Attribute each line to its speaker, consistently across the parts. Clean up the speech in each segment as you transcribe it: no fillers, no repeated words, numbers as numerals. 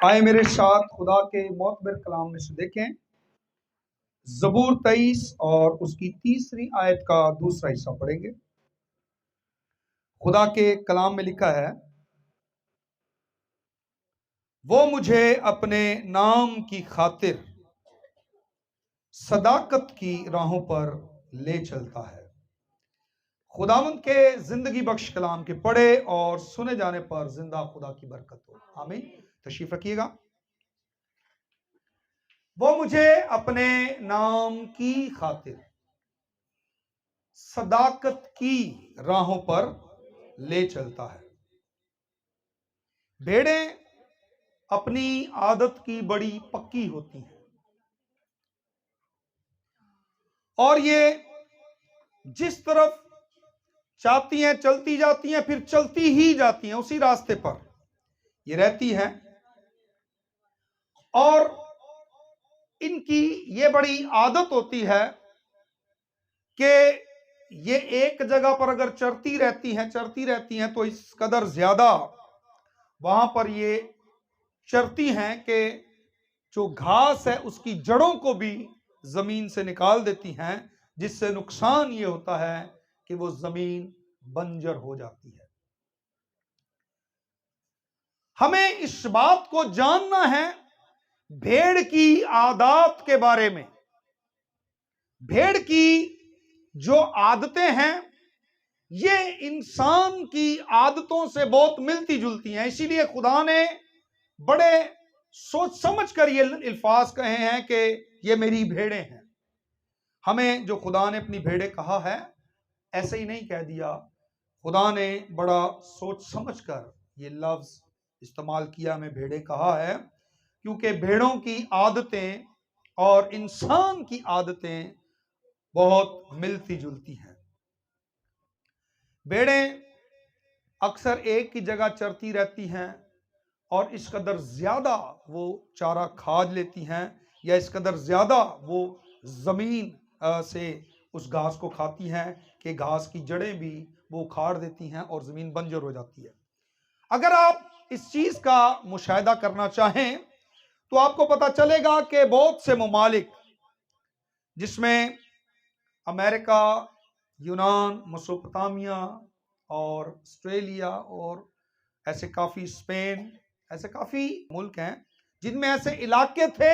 Speaker 1: आए मेरे साथ खुदा के मोतबर कलाम में से देखें ज़बूर 23 और उसकी तीसरी आयत का दूसरा हिस्सा पढ़ेंगे। खुदा के कलाम में लिखा है, वो मुझे अपने नाम की खातिर सदाकत की राहों पर ले चलता है। खुदावंद के जिंदगी बख्श कलाम के पढ़े और सुने जाने पर जिंदा खुदा की बरकत हो। आमीन। तशरीफ रखिएगा। वो मुझे अपने नाम की खातिर सदाकत की राहों पर ले चलता है। भेड़ें अपनी आदत की बड़ी पक्की होती हैं और ये जिस तरफ चाहती हैं चलती जाती हैं, फिर चलती ही जाती हैं, उसी रास्ते पर ये रहती हैं। और इनकी ये बड़ी आदत होती है कि ये एक जगह पर अगर चरती रहती हैं तो इस कदर ज्यादा वहां पर ये चरती हैं कि जो घास है उसकी जड़ों को भी जमीन से निकाल देती हैं, जिससे नुकसान ये होता है कि वो जमीन बंजर हो जाती है। हमें इस बात को जानना है भेड़ की आदत के बारे में। भेड़ की जो आदतें हैं ये इंसान की आदतों से बहुत मिलती जुलती हैं। इसीलिए खुदा ने बड़े सोच समझ कर ये अल्फाज कहे हैं कि ये मेरी भेड़ें हैं। हमें जो खुदा ने अपनी भेड़ें कहा है ऐसे ही नहीं कह दिया, खुदा ने बड़ा सोच समझ कर ये लफ्ज इस्तेमाल किया, हमें भेड़ें कहा है, क्योंकि भेड़ों की आदतें और इंसान की आदतें बहुत मिलती जुलती हैं। भेड़ें अक्सर एक ही जगह चरती रहती हैं और इस कदर ज्यादा वो चारा खा लेती हैं, या इस कदर ज्यादा वो जमीन से उस घास को खाती हैं कि घास की जड़ें भी वो उखाड़ देती हैं और जमीन बंजर हो जाती है। अगर आप इस चीज का मुशाहिदा करना चाहें तो आपको पता चलेगा कि बहुत से ममालिक जिसमें अमेरिका, यूनान, मेसोपोटामिया और ऑस्ट्रेलिया और ऐसे काफी स्पेन, ऐसे काफी मुल्क हैं जिनमें ऐसे इलाके थे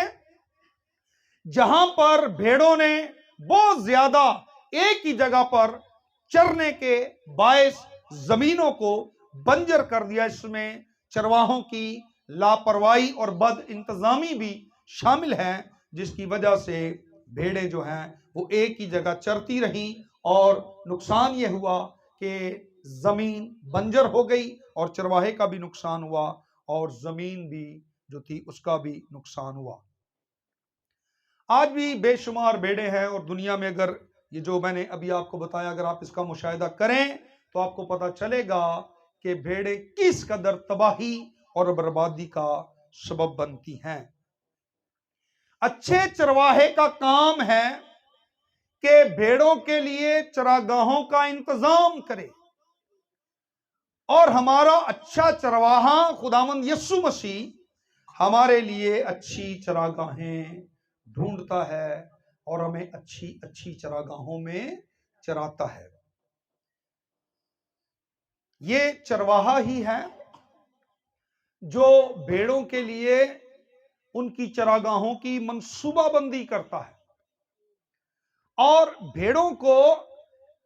Speaker 1: जहां पर भेड़ों ने बहुत ज्यादा एक ही जगह पर चरने के बायस जमीनों को बंजर कर दिया। इसमें चरवाहों की लापरवाही और बद इंतजामी भी शामिल है, जिसकी वजह से भेड़ें जो हैं वो एक ही जगह चरती रहीं और नुकसान ये हुआ कि जमीन बंजर हो गई और चरवाहे का भी नुकसान हुआ और जमीन भी जो थी उसका भी नुकसान हुआ। आज भी बेशुमार भेड़ें हैं और दुनिया में अगर ये जो मैंने अभी आपको बताया, अगर आप इसका मुशाहिदा करें तो आपको पता चलेगा कि भेड़ें किस कदर तबाही और बर्बादी का सबब बनती हैं। अच्छे चरवाहे का काम है कि भेड़ों के लिए चरागाहों का इंतजाम करे और हमारा अच्छा चरवाहा खुदावंद यीशु मसीह हमारे लिए अच्छी चरागाहें ढूंढता है और हमें अच्छी अच्छी चरागाहों में चराता है। ये चरवाहा ही है जो भेड़ों के लिए उनकी चरागाहों की मंसूबाबंदी करता है और भेड़ों को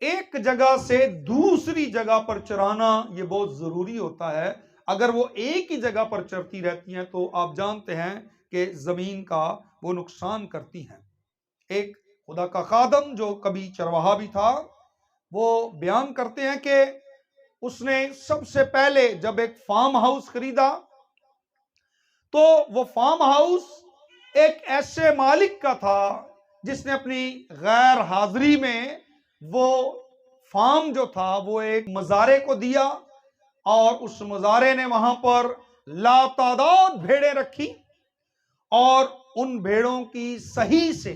Speaker 1: एक जगह से दूसरी जगह पर चराना ये बहुत जरूरी होता है। अगर वो एक ही जगह पर चरती रहती हैं तो आप जानते हैं कि जमीन का वो नुकसान करती हैं। एक खुदा का खादम जो कभी चरवाहा भी था, वो बयान करते हैं कि उसने सबसे पहले जब एक फार्म हाउस खरीदा तो वो फार्म हाउस एक ऐसे मालिक का था जिसने अपनी गैर हाजिरी में वो फार्म जो था वो एक मज़ारे को दिया और उस मज़ारे ने वहां पर लातादाद भेड़ें रखी और उन भेड़ों की सही से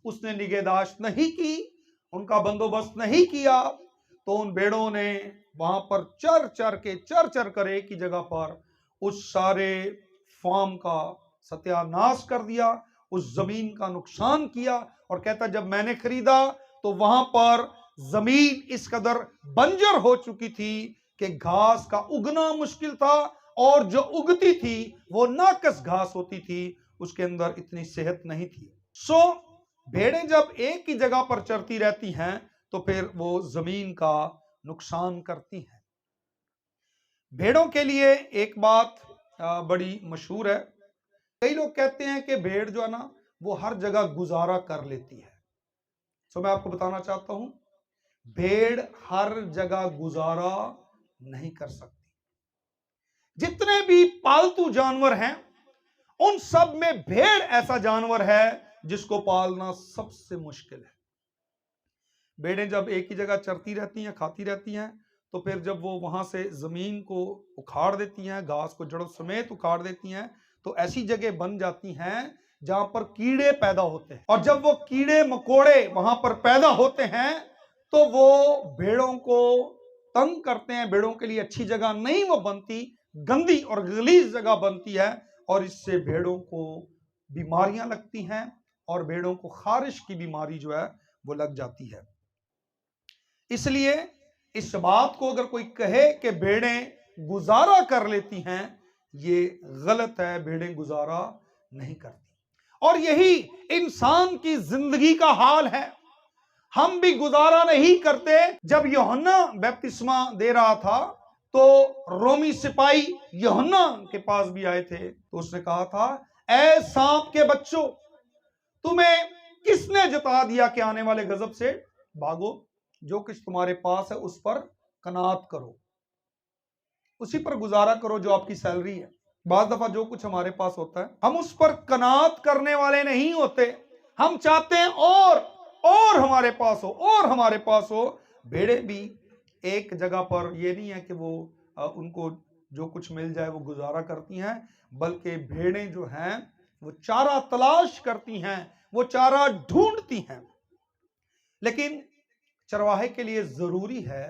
Speaker 1: उसने निगहदाश्त नहीं की, उनका बंदोबस्त नहीं किया, तो उन भेड़ों ने वहां पर चर चर कर एक ही जगह पर उस सारे फार्म का सत्यानाश कर दिया, उस जमीन का नुकसान किया। और कहता जब मैंने खरीदा तो वहां पर जमीन इस कदर बंजर हो चुकी थी कि घास का उगना मुश्किल था, और जो उगती थी वो नाकस घास होती थी, उसके अंदर इतनी सेहत नहीं थी। सो भेड़ें जब एक ही जगह पर चरती रहती हैं तो फिर वो जमीन का नुकसान करती हैं। भेड़ों के लिए एक बात बड़ी मशहूर है। कई लोग कहते हैं कि भेड़ जो है ना वो हर जगह गुजारा कर लेती है। सो मैं आपको बताना चाहता हूं, भेड़ हर जगह गुजारा नहीं कर सकती। जितने भी पालतू जानवर हैं उन सब में भेड़ ऐसा जानवर है जिसको पालना सबसे मुश्किल है। भेड़ें जब एक ही जगह चरती रहती हैं, खाती रहती हैं, तो फिर जब वो वहां से जमीन को उखाड़ देती हैं, घास को जड़ों समेत उखाड़ देती हैं, तो ऐसी जगह बन जाती हैं जहां पर कीड़े पैदा होते हैं। और जब वो कीड़े मकोड़े वहां पर पैदा होते हैं तो वो भेड़ों को तंग करते हैं। भेड़ों के लिए अच्छी जगह नहीं वो बनती, गंदी और गलीज जगह बनती है, और इससे भेड़ों को बीमारियां लगती हैं, और भेड़ों को खारिश की बीमारी जो है वो लग जाती है। इसलिए इस बात को अगर कोई कहे कि भेड़ें गुजारा कर लेती हैं, ये गलत है। भेड़ें गुजारा नहीं करती। और यही इंसान की जिंदगी का हाल है। हम भी गुजारा नहीं करते। जब यूहन्ना बपतिस्मा दे रहा था तो रोमी सिपाही यूहन्ना के पास भी आए थे, तो उसने कहा था, ऐ सांप के बच्चों, तुम्हें किसने जता दिया कि आने वाले गजब से भागो? जो कुछ तुम्हारे पास है उस पर कनात करो, उसी पर गुजारा करो जो आपकी सैलरी है। बाज़ दफा जो कुछ हमारे पास होता है हम उस पर कनात करने वाले नहीं होते। हम चाहते हैं और हमारे पास हो, और हमारे पास हो। भेड़े भी एक जगह पर ये नहीं है कि वो उनको जो कुछ मिल जाए वो गुजारा करती हैं, बल्कि भेड़ें जो हैं वो चारा तलाश करती हैं, वो चारा ढूंढती हैं। लेकिन चरवाहे के लिए जरूरी है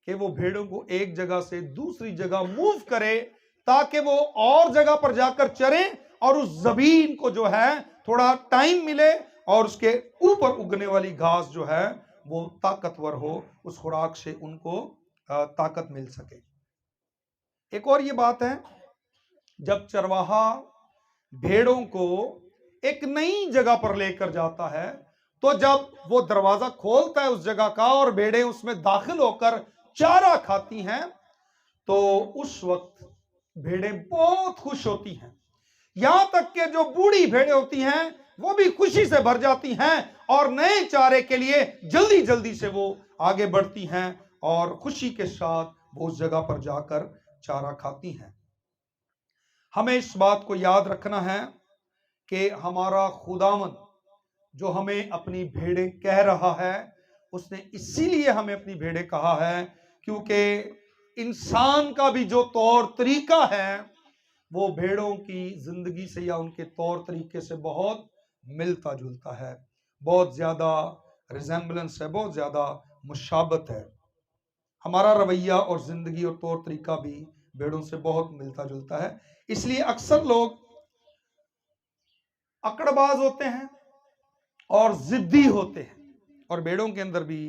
Speaker 1: कि वो भेड़ों को एक जगह से दूसरी जगह मूव करे, ताकि वो और जगह पर जाकर चरें और उस जमीन को जो है थोड़ा टाइम मिले, और उसके ऊपर उगने वाली घास जो है वो ताकतवर हो, उस खुराक से उनको ताकत मिल सके। एक और ये बात है, जब चरवाहा भेड़ों को एक नई जगह पर लेकर जाता है, तो जब वो दरवाजा खोलता है उस जगह का और भेड़ें उसमें दाखिल होकर चारा खाती हैं, तो उस वक्त भेड़ें बहुत खुश होती हैं। यहां तक कि जो बूढ़ी भेड़ें होती हैं वो भी खुशी से भर जाती हैं, और नए चारे के लिए जल्दी जल्दी से वो आगे बढ़ती हैं, और खुशी के साथ वो उस जगह पर जाकर चारा खाती हैं। हमें इस बात को याद रखना है कि हमारा खुदावन जो हमें अपनी भेड़ें कह रहा है, उसने इसीलिए हमें अपनी भेड़ें कहा है क्योंकि इंसान का भी जो तौर तरीका है वो भेड़ों की जिंदगी से या उनके तौर तरीके से बहुत मिलता जुलता है, बहुत ज्यादा रिजेंबलेंस है, बहुत ज्यादा मुशाबत है। हमारा रवैया और जिंदगी और तौर तरीका भी भेड़ों से बहुत मिलता जुलता है। इसलिए अक्सर लोग अकड़बाज होते हैं और जिद्दी होते हैं, और भेड़ों के अंदर भी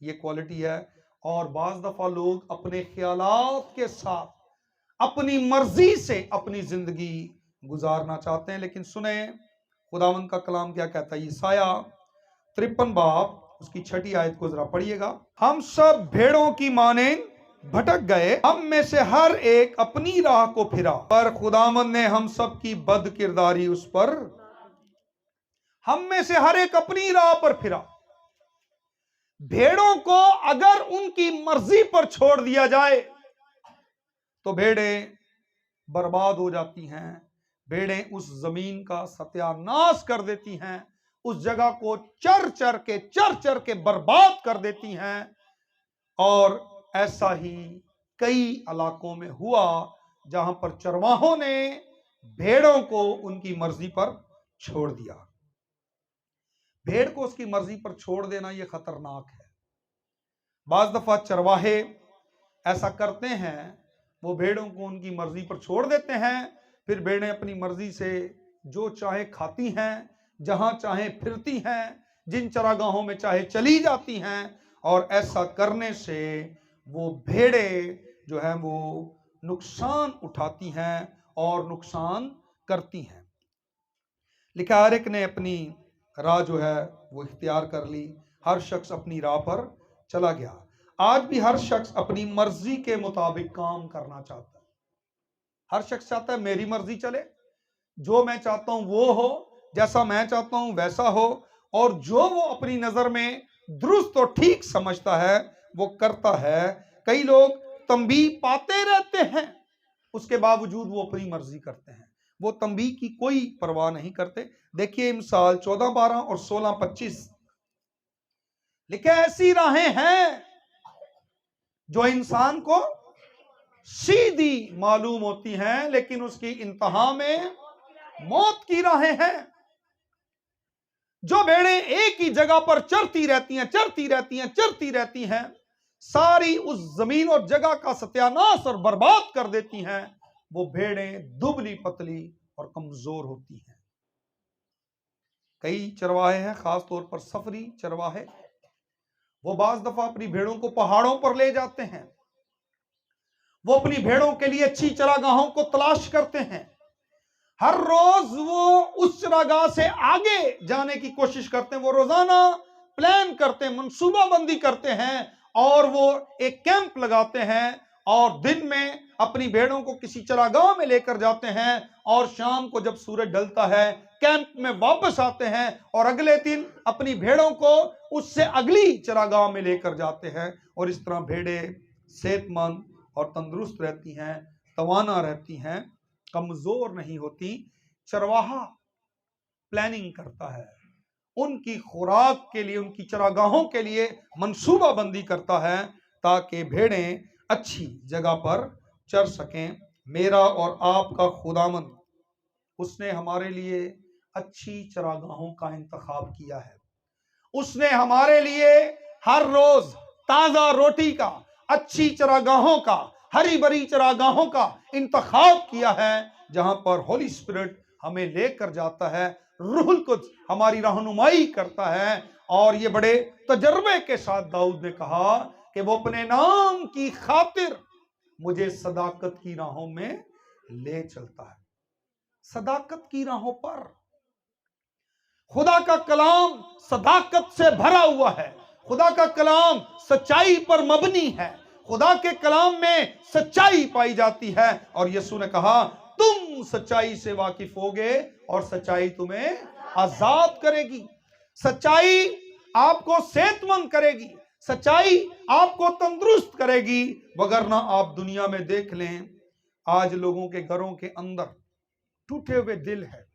Speaker 1: ये क्वालिटी है। और बाज दफा लोग अपने ख्यालात के साथ अपनी मर्जी से अपनी जिंदगी गुजारना चाहते हैं। लेकिन सुने खुदावंद का कलाम क्या कहता है। ईसाया 53 बाब उसकी 6 आयत को जरा पढ़िएगा। हम सब भेड़ों की मानें भटक गए, हम में से हर एक अपनी राह को फिरा, पर खुदावंद ने हम सब की बद किरदारी उस पर, हम में से हर एक अपनी राह पर फिरा। भेड़ों को अगर उनकी मर्जी पर छोड़ दिया जाए तो भेड़ें बर्बाद हो जाती हैं। भेड़ें उस जमीन का सत्यानाश कर देती हैं, उस जगह को चर चर के बर्बाद कर देती हैं। और ऐसा ही कई इलाकों में हुआ जहां पर चरवाहों ने भेड़ों को उनकी मर्जी पर छोड़ दिया। भेड़ को उसकी मर्जी पर छोड़ देना यह खतरनाक है। बाज दफा चरवाहे ऐसा करते हैं, वो भेड़ों को उनकी मर्जी पर छोड़ देते हैं, फिर भेड़ें अपनी मर्जी से जो चाहे खाती हैं, जहां चाहे फिरती हैं, जिन चरागाहों में चाहे चली जाती हैं, और ऐसा करने से वो भेड़ें जो है वो नुकसान उठाती हैं और नुकसान करती हैं। लिखा हर एक ने अपनी राह जो है वो इख्तियार कर ली, हर शख्स अपनी राह पर चला गया। आज भी हर शख्स अपनी मर्जी के मुताबिक काम करना चाहता है। हर शख्स चाहता है मेरी मर्जी चले, जो मैं चाहता हूं वो हो, जैसा मैं चाहता हूं वैसा हो, और जो वो अपनी नजर में दुरुस्त और ठीक समझता है वो करता है। कई लोग तंबीह पाते रहते हैं, उसके बावजूद वो अपनी मर्जी करते हैं, वो तंबीह की कोई परवाह नहीं करते। देखिए मिसाल 14-12 और 16-25 लिखे, ऐसी राहें हैं जो इंसान को सीधी मालूम होती हैं, लेकिन उसकी इंतहा में मौत की राहें हैं। जो भेड़ें एक ही जगह पर चरती रहती हैं, चरती रहती हैं, चरती रहती हैं, सारी उस जमीन और जगह का सत्यानाश और बर्बाद कर देती हैं, वो भेड़ें दुबली पतली और कमजोर होती हैं। कई चरवाहे हैं, खास तौर पर सफरी चरवाहे, वो बाज दफा अपनी भेड़ों को पहाड़ों पर ले जाते हैं। वो अपनी भेड़ों के लिए अच्छी चरागाहों को तलाश करते हैं। हर रोज वो उस चरागाह से आगे जाने की कोशिश करते हैं। वो रोजाना प्लान करते हैं, मंसूबाबंदी करते हैं, और वो एक कैंप लगाते हैं, और दिन में अपनी भेड़ों को किसी चरागाह में लेकर जाते हैं, और शाम को जब सूरज ढलता है कैंप में वापस आते हैं, और अगले दिन अपनी भेड़ों को उससे अगली चरागाह में लेकर जाते हैं। और इस तरह भेड़ें सेहतमंद और तंदुरुस्त रहती हैं, तवाना रहती हैं, कमजोर नहीं होती। चरवाहा प्लानिंग करता है, उनकी खुराक के लिए, उनकी चरागाहों के लिए मंसूबा बंदी करता है, ताकि भेड़ें अच्छी जगह पर चर सकें। मेरा और आपका खुदामंद, उसने हमारे लिए अच्छी चरागाहों का इंतखाब किया है। उसने हमारे लिए हर रोज ताजा रोटी का, अच्छी चरागाहों का, हरी भरी चरागाहों का इंतखाब किया है, जहां पर होली स्पिरिट हमें लेकर जाता है, रूहुल कुद्स हमारी रहनुमाई करता है। और ये बड़े तजर्बे के साथ दाऊद ने कहा कि वो अपने नाम की खातिर मुझे सदाकत की राहों में ले चलता है। सदाकत की राहों पर खुदा का कलाम सदाकत से भरा हुआ है, खुदा का कलाम सच्चाई पर मबनी है, खुदा के कलाम में सच्चाई पाई जाती है। और यीशु ने कहा तुम सच्चाई से वाकिफ होगे और सच्चाई तुम्हें आजाद करेगी, सच्चाई आपको सेहतमंद करेगी, सच्चाई आपको तंदुरुस्त करेगी। वगरना आप दुनिया में देख लें, आज लोगों के घरों के अंदर टूटे हुए दिल है,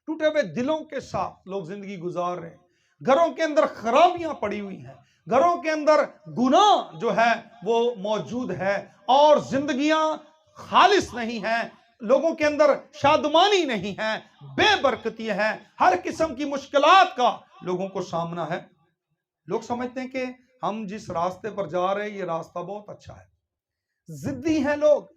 Speaker 1: टूटे हुए दिलों के साथ लोग जिंदगी गुजार रहे हैं। घरों के अंदर खराबियां पड़ी हुई हैं, घरों के अंदर गुनाह जो है वो मौजूद है, और जिंदगियां खालिस नहीं हैं, लोगों के अंदर शादमानी नहीं है, बेबरकती है, हर किस्म की मुश्किलात का लोगों को सामना है। लोग समझते हैं कि हम जिस रास्ते पर जा रहे हैं ये रास्ता बहुत अच्छा है। जिद्दी हैं लोग,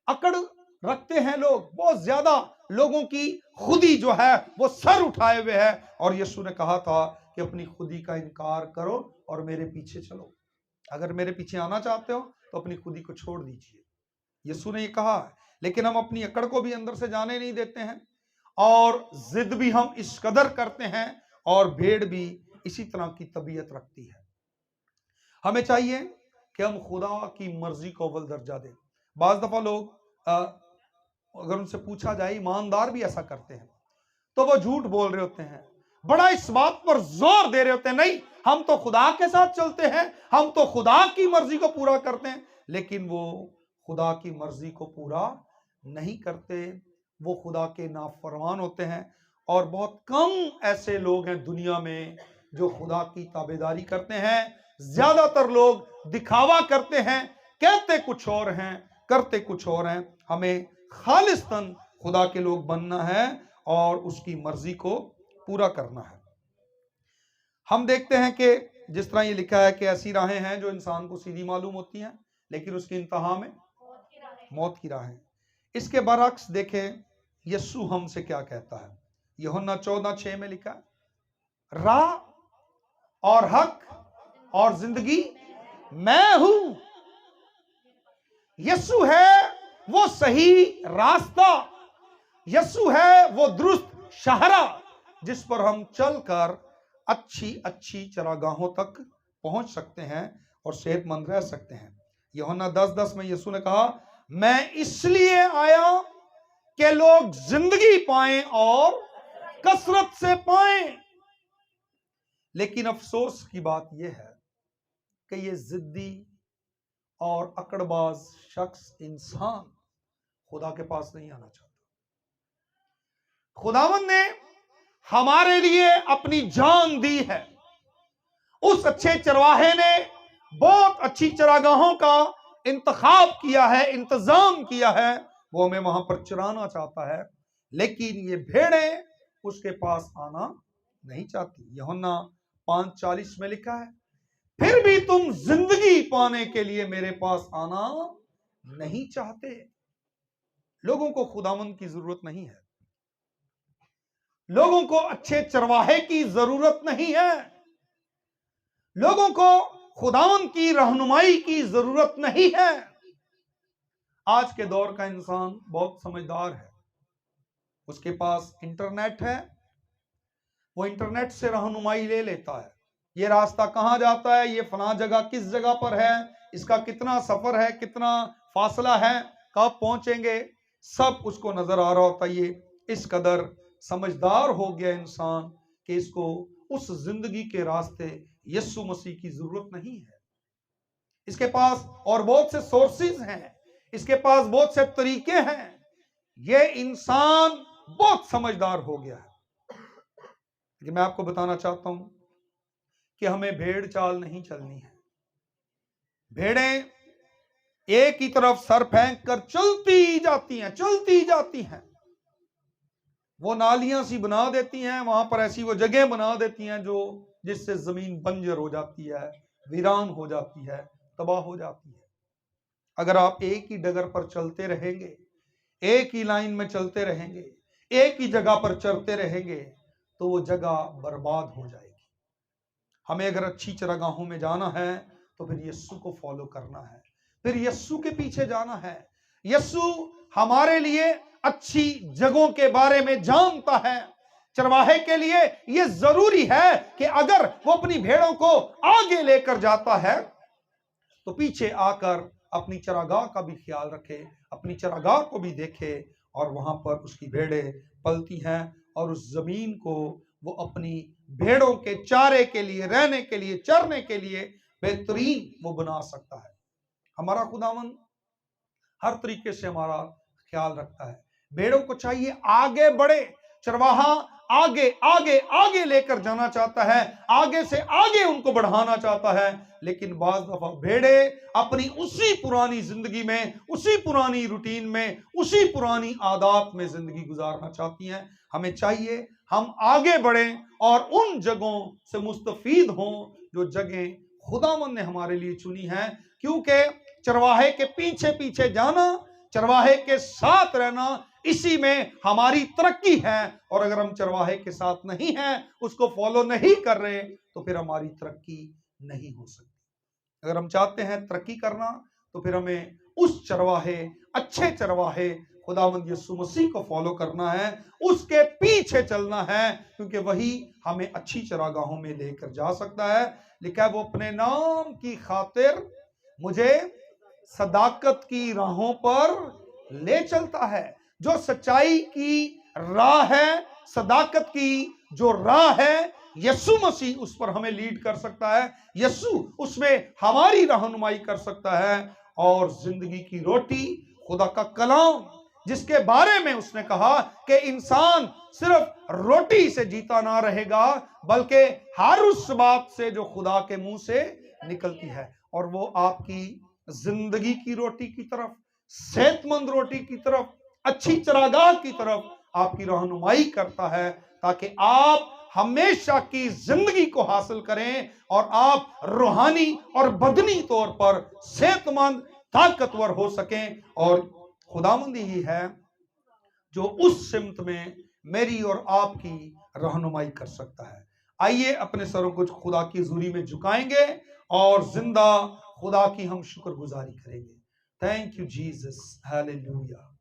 Speaker 1: अकड़ रखते हैं लोग, बहुत ज्यादा लोगों की खुदी जो है वो सर उठाए हुए है। और यीशु ने कहा था कि अपनी खुदी का इनकार करो और मेरे पीछे चलो। अगर मेरे पीछे आना चाहते हो तो अपनी खुदी को छोड़ दीजिए, यीशु ने ये कहा है। लेकिन हम अपनी अकड़ को भी अंदर से जाने नहीं देते हैं, और जिद भी हम इस कदर करते हैं, और भेड़ भी इसी तरह की तबीयत रखती है। हमें चाहिए कि हम खुदा की मर्जी को अव्वल दर्जा दें। बाज दफा लोग अगर उनसे पूछा जाए, ईमानदार भी ऐसा करते हैं, तो वो झूठ बोल रहे होते हैं, बड़ा इस बात पर जोर दे रहे होते हैं, नहीं हम तो खुदा के साथ चलते हैं, हम तो खुदा की मर्जी को पूरा करते हैं। लेकिन वो खुदा की मर्जी को पूरा नहीं करते, वो खुदा के नाफरमान होते हैं। और बहुत कम ऐसे लोग हैं दुनिया में जो खुदा की ताबेदारी करते हैं। ज्यादातर लोग दिखावा करते हैं, कहते कुछ और हैं, करते कुछ और हैं। हमें खालिस्तन खुदा के लोग बनना है और उसकी मर्जी को पूरा करना है। हम देखते हैं कि जिस तरह ये लिखा है कि ऐसी राहें हैं जो इंसान को सीधी मालूम होती हैं, लेकिन उसकी इंतहा में मौत की राहें। इसके बरक्स देखें यीशु हमसे क्या कहता है। यूहन्ना 14:6 में लिखा है, राह और हक और जिंदगी मैं हूं। यीशु है वो सही रास्ता, यीशु है वो दुरुस्त शाहरा जिस पर हम चलकर अच्छी अच्छी चरागाहों तक पहुंच सकते हैं और सेहतमंद रह सकते हैं। यूहन्ना 10:10 में यीशु ने कहा, मैं इसलिए आया कि लोग जिंदगी पाएं और कसरत से पाएं। लेकिन अफसोस की बात यह है कि ये जिद्दी और अकड़बाज शख्स इंसान खुदा के पास नहीं आना चाहता। खुदावंद ने हमारे लिए अपनी जान दी है। उस अच्छे चरवाहे ने बहुत अच्छी चरागाहों का इंतखाब किया है, इंतजाम किया है, वो हमें वहां पर चराना चाहता है, लेकिन ये भेड़ें उसके पास आना नहीं चाहती। यूहन्ना 5:40 में लिखा है, फिर भी तुम जिंदगी पाने के लिए मेरे पास आना नहीं चाहते। लोगों को खुदावंद की जरूरत नहीं है, लोगों को अच्छे चरवाहे की जरूरत नहीं है, लोगों को खुदावंद की रहनुमाई की जरूरत नहीं है। आज के दौर का इंसान बहुत समझदार है, उसके पास इंटरनेट है, वो इंटरनेट से रहनुमाई ले लेता है। ये रास्ता कहां जाता है, ये फला जगह किस जगह पर है, इसका कितना सफर है, कितना फासला है, कब पहुंचेंगे, सब उसको नजर आ रहा होता है। ये इस कदर समझदार हो गया इंसान कि इसको उस जिंदगी के रास्ते यीशु मसीह की जरूरत नहीं है। इसके पास और बहुत से सोर्सेज हैं, इसके पास बहुत से तरीके हैं। ये इंसान बहुत समझदार हो गया है। लेकिन मैं आपको बताना चाहता हूं कि हमें भेड़ चाल नहीं चलनी है। भेड़ें एक ही तरफ सर फेंक कर चलती जाती हैं। वो नालियां सी बना देती हैं, वहां पर ऐसी वो जगह बना देती हैं जो जिससे जमीन बंजर हो जाती है, वीरान हो जाती है, तबाह हो जाती है। अगर आप एक ही डगर पर चलते रहेंगे, एक ही लाइन में चलते रहेंगे, एक ही जगह पर चलते रहेंगे, तो वो जगह बर्बाद हो जाएगी। हमें अगर अच्छी चरागाहों में जाना है तो फिर यीशु को फॉलो करना है, फिर यीशु के पीछे जाना है। यीशु हमारे लिए अच्छी जगहों के बारे में जानता है। चरवाहे के लिए यह जरूरी है कि अगर वो अपनी भेड़ों को आगे लेकर जाता है तो पीछे आकर अपनी चरागाह का भी ख्याल रखे, अपनी चरागाह को भी देखे, और वहां पर उसकी भेड़ें पलती हैं और उस जमीन को वो अपनी भेड़ों के चारे के लिए, रहने के लिए, चरने के लिए बेहतरीन वो बना सकता है। हमारा खुदावंद हर तरीके से हमारा ख्याल रखता है। भेड़ों को चाहिए आगे बढ़े, चरवाहा आगे आगे आगे लेकर जाना चाहता है, आगे से आगे उनको बढ़ाना चाहता है, लेकिन बाज दफा भेड़े अपनी उसी पुरानी जिंदगी में, उसी पुरानी रूटीन में, उसी पुरानी आदत में जिंदगी गुजारना चाहती हैं। हमें चाहिए हम आगे बढ़ें और उन जगहों से मुस्तफीद हों जो जगह खुदावंद ने हमारे लिए चुनी है, क्योंकि चरवाहे के पीछे पीछे जाना, चरवाहे के साथ रहना, इसी में हमारी तरक्की है। और अगर हम चरवाहे के साथ नहीं हैं, उसको फॉलो नहीं कर रहे, तो फिर हमारी तरक्की नहीं हो सकती। अगर हम चाहते हैं तरक्की करना, तो फिर हमें उस चरवाहे, अच्छे चरवाहे खुदावंद यीशु मसीह को फॉलो करना है, उसके पीछे चलना है, क्योंकि वही हमें अच्छी चरागाहों में लेकर जा सकता है। लिखा है, वो अपने नाम की खातिर मुझे सदाकत की राहों पर ले चलता है। जो सच्चाई की राह है, सदाकत की जो राह है, यीशु मसीह उस पर हमें लीड कर सकता है, यीशु उसमें हमारी रहनुमाई कर सकता है। और जिंदगी की रोटी खुदा का कलाम, जिसके बारे में उसने कहा कि इंसान सिर्फ रोटी से जीता ना रहेगा, बल्कि हर उस बात से जो खुदा के मुंह से निकलती है। और वो आपकी जिंदगी की रोटी की तरफ, सेहतमंद रोटी की तरफ, अच्छी चरागाह की तरफ आपकी रहनुमाई करता है, ताकि आप हमेशा की जिंदगी को हासिल करें और आप रूहानी और बदनी तौर पर सेहतमंद, ताकतवर हो सकें और खुदावंद ही है जो उस सिमत में मेरी और आपकी रहनुमाई कर सकता है। आइए अपने सरों को खुदा की हुजूरी में झुकाएंगे और जिंदा खुदा की हम शुक्रगुजारी करेंगे। Thank you Jesus, hallelujah,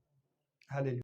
Speaker 1: hallelujah.